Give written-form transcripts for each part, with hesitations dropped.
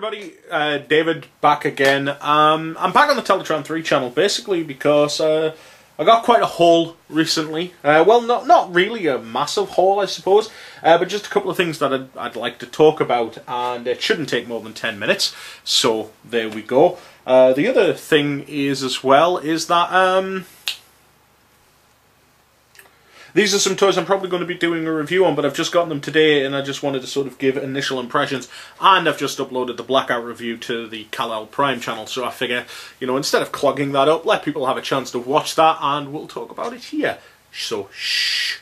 everybody, David back again. I'm back on the Teletran 3 channel basically because I got quite a haul recently. Well, not really a massive haul, I suppose, but just a couple of things that I'd like to talk about, and it shouldn't take more than 10 minutes, so there we go. The other thing is that these are some toys I'm probably going to be doing a review on, but I've just gotten them today and I just wanted to sort of give initial impressions. And I've just uploaded the Blackout review to the Kal-El Prime channel, so I figure, you know, instead of clogging that up, let people have a chance to watch that and we'll talk about it here. So, shh.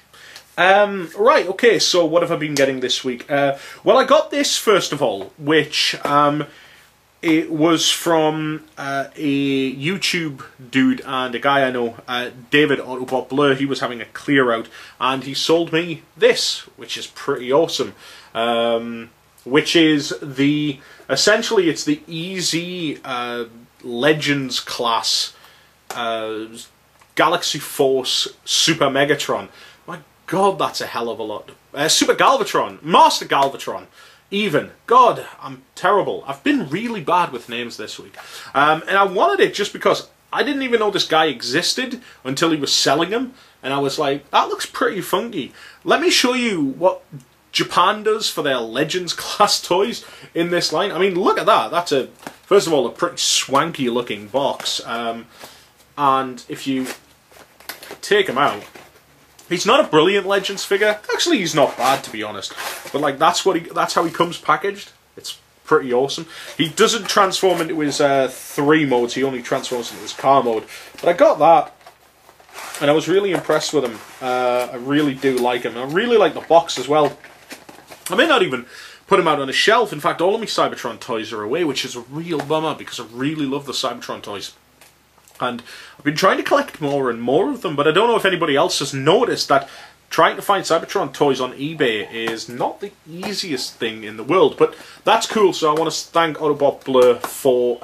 Right, okay, so what have I been getting this week? Well, I got this, first of all, which it was from a YouTube dude and a guy I know, David Autobot Blur. He was having a clear out and he sold me this, which is pretty awesome. Which is essentially it's the EZ Legends class Galaxy Force Super Megatron. My god, that's a hell of a lot. Super Galvatron, Master Galvatron. Even. God, I'm terrible. I've been really bad with names this week. And I wanted it just because I didn't even know this guy existed until he was selling them. And I was like, that looks pretty funky. Let me show you what Japan does for their Legends class toys in this line. I mean, look at that. That's first of all, a pretty swanky looking box. And if you take him out, he's not a brilliant Legends figure. Actually, he's not bad, to be honest. But like, that's how he comes packaged. It's pretty awesome. He doesn't transform into his 3 modes. He only transforms into his car mode. But I got that, and I was really impressed with him. I really do like him. And I really like the box as well. I may not even put him out on a shelf. In fact, all of my Cybertron toys are away, which is a real bummer because I really love the Cybertron toys. And I've been trying to collect more and more of them, but I don't know if anybody else has noticed that trying to find Cybertron toys on eBay is not the easiest thing in the world. But that's cool, so I want to thank Autobot Blur for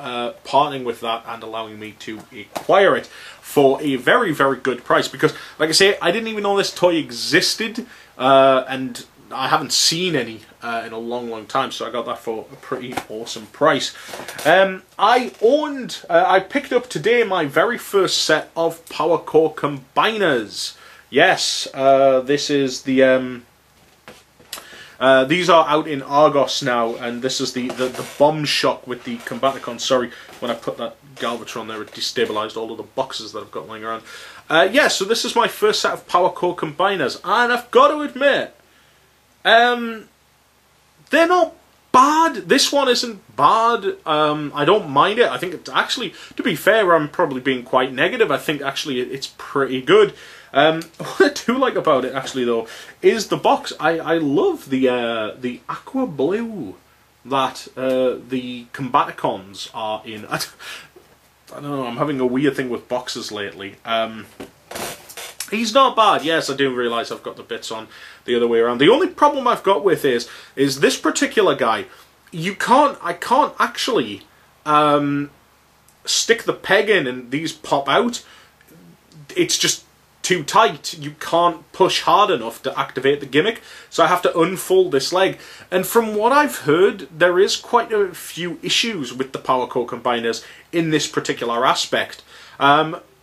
partnering with that and allowing me to acquire it for a very, very good price. Because, like I say, I didn't even know this toy existed, and I haven't seen any in a long, long time, so I got that for a pretty awesome price. I picked up today my very first set of Power Core Combiners. Yes, this is the, these are out in Argos now, and this is the Bomb Shock with the Combaticons. Sorry, when I put that Galvatron there, it destabilised all of the boxes that I've got lying around. Yeah, so this is my first set of Power Core Combiners, and I've got to admit, they're not bad. This one isn't bad. I don't mind it. I think it's actually, to be fair, I'm probably being quite negative. I think actually it's pretty good. What I do like about it actually though is the box. I love the aqua blue that the Combaticons are in. I don't know, I'm having a weird thing with boxes lately. He's not bad. Yes, I do realise I've got the bits on the other way around. The only problem I've got with is this particular guy. I can't actually stick the peg in and these pop out. It's just too tight. You can't push hard enough to activate the gimmick, so I have to unfold this leg. And from what I've heard, there is quite a few issues with the Power Core Combiners in this particular aspect.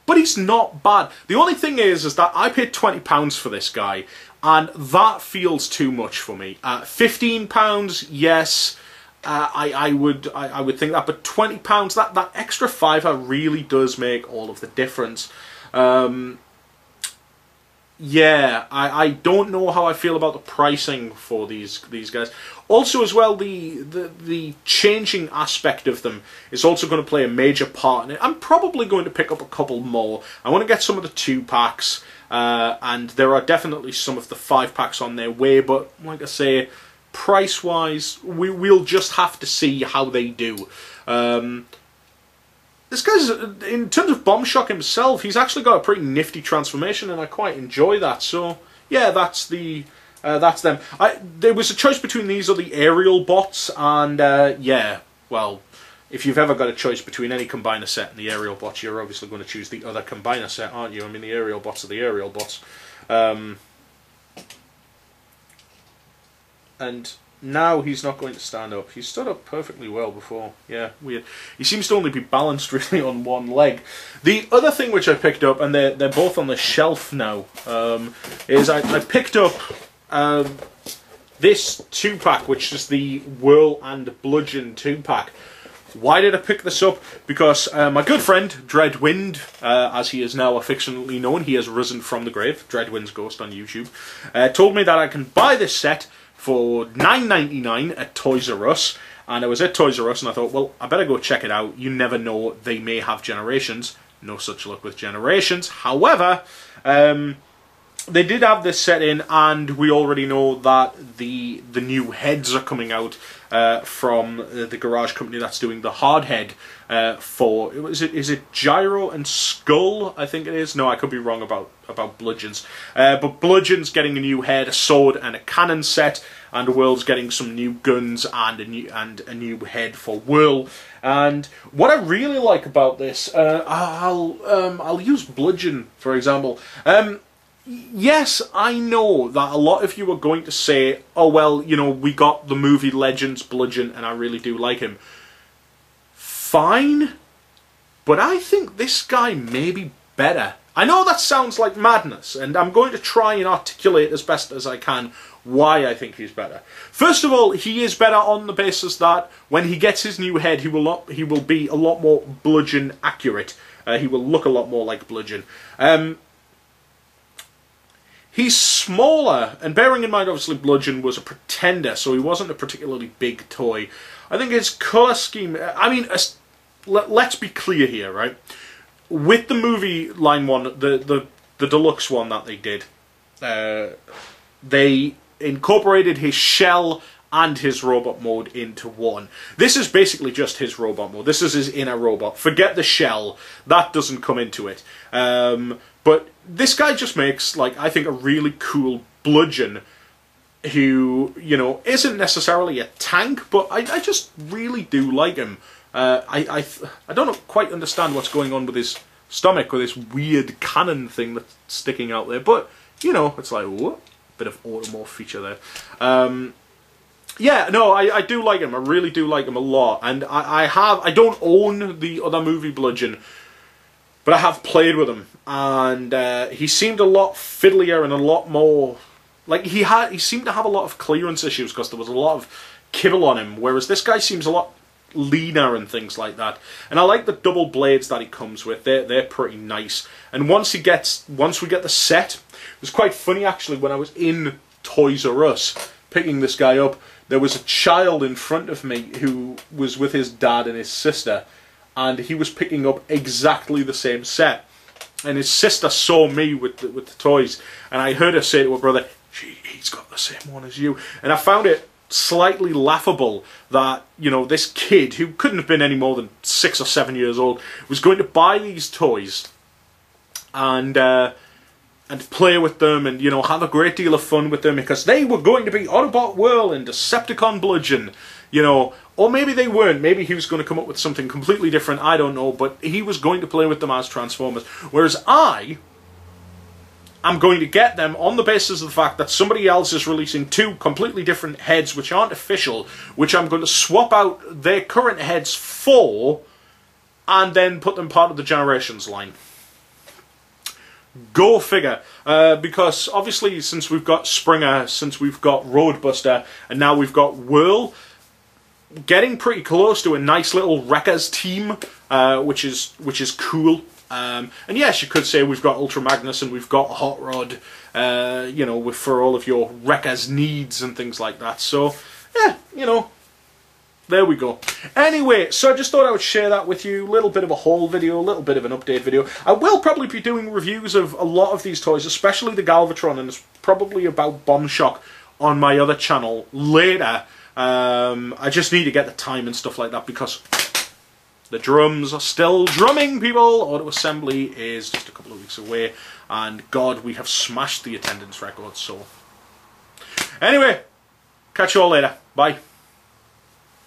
But he's not bad. The only thing is that I paid £20 for this guy, and that feels too much for me. £15, yes, I would think that, but £20, that extra fiver really does make all of the difference. Yeah, I don't know how I feel about the pricing for these guys. Also, as well, the changing aspect of them is also going to play a major part in it. I'm probably going to pick up a couple more. I want to get some of the 2-packs, and there are definitely some of the 5-packs on their way. But like I say, price-wise, we'll just have to see how they do. This guy's, in terms of Bomb Shock himself, he's actually got a pretty nifty transformation, and I quite enjoy that. So, yeah, that's them. There was a choice between these or the aerial bots, and yeah, well, if you've ever got a choice between any combiner set and the aerial bots, you're obviously going to choose the other combiner set, aren't you? I mean, the aerial bots are the aerial bots. And now he's not going to stand up. He stood up perfectly well before. Yeah, weird. He seems to only be balanced really on one leg. The other thing which I picked up, and they're both on the shelf now, is I picked up this 2-pack, which is the Whirl and Bludgeon 2-pack. Why did I pick this up? Because my good friend, Dreadwind, as he is now affectionately known, he has risen from the grave, Dreadwind's Ghost on YouTube, told me that I can buy this set for $9.99 at Toys R Us. And I was at Toys R Us and I thought, well, I better go check it out. You never know, they may have Generations. No such luck with Generations. However, they did have this set in, and we already know that the new heads are coming out from the garage company that's doing the hard head for, is it Gyro and Skull, I think it is? No, I could be wrong about Bludgeons. But Bludgeon's getting a new head, a sword and a cannon set, and Whirl's getting some new guns and a new head for Whirl. And what I really like about this, I'll use Bludgeon for example. Yes, I know that a lot of you are going to say, oh well, you know, we got the movie Legends Bludgeon and I really do like him. Fine, but I think this guy may be better. I know that sounds like madness, and I'm going to try and articulate as best as I can why I think he's better. First of all, he is better on the basis that when he gets his new head, he will be a lot more Bludgeon accurate. He will look a lot more like Bludgeon. He's smaller, and bearing in mind, obviously, Bludgeon was a pretender, so he wasn't a particularly big toy. I think his colour scheme... I mean, let's be clear here, right? With the movie line one, the deluxe one that they did, they incorporated his shell and his robot mode into one. This is basically just his robot mode. This is his inner robot. Forget the shell. That doesn't come into it. But this guy just makes, like, I think a really cool Bludgeon who, you know, isn't necessarily a tank, but I just really do like him. I don't quite understand what's going on with his stomach, with this weird cannon thing that's sticking out there, but, you know, it's like, whoop, bit of automorph feature there. Yeah, no, I do like him. I really do like him a lot. And I don't own the other movie Bludgeon, but I have played with him, and he seemed a lot fiddlier and a lot more... Like, he seemed to have a lot of clearance issues because there was a lot of kibble on him, whereas this guy seems a lot leaner and things like that. And I like the double blades that he comes with. They're pretty nice. And once we get the set, it was quite funny actually when I was in Toys R Us picking this guy up. There was a child in front of me who was with his dad and his sister, and he was picking up exactly the same set. And his sister saw me with the toys, and I heard her say to her brother, he's got the same one as you. And I found it slightly laughable that, you know, this kid, who couldn't have been any more than 6 or 7 years old, was going to buy these toys and play with them and, you know, have a great deal of fun with them because they were going to be Autobot Whirl and Decepticon Bludgeon, you know. Or maybe they weren't. Maybe he was going to come up with something completely different, I don't know, but he was going to play with them as Transformers. Whereas I'm going to get them on the basis of the fact that somebody else is releasing 2 completely different heads which aren't official, which I'm going to swap out their current heads for, and then put them part of the Generations line. Go figure. Because obviously since we've got Springer, since we've got Roadbuster, and now we've got Whirl, getting pretty close to a nice little Wreckers team, which is cool. And yes, you could say we've got Ultra Magnus and we've got Hot Rod, you know, for all of your Wreckers needs and things like that. So, yeah, you know, there we go. Anyway, so I just thought I would share that with you. A little bit of a haul video, a little bit of an update video. I will probably be doing reviews of a lot of these toys, especially the Galvatron, and it's probably about Bomb Shock on my other channel later. I just need to get the time and stuff like that because the drums are still drumming, people. Auto assembly is just a couple of weeks away, and God, we have smashed the attendance record. So anyway, catch you all later. Bye.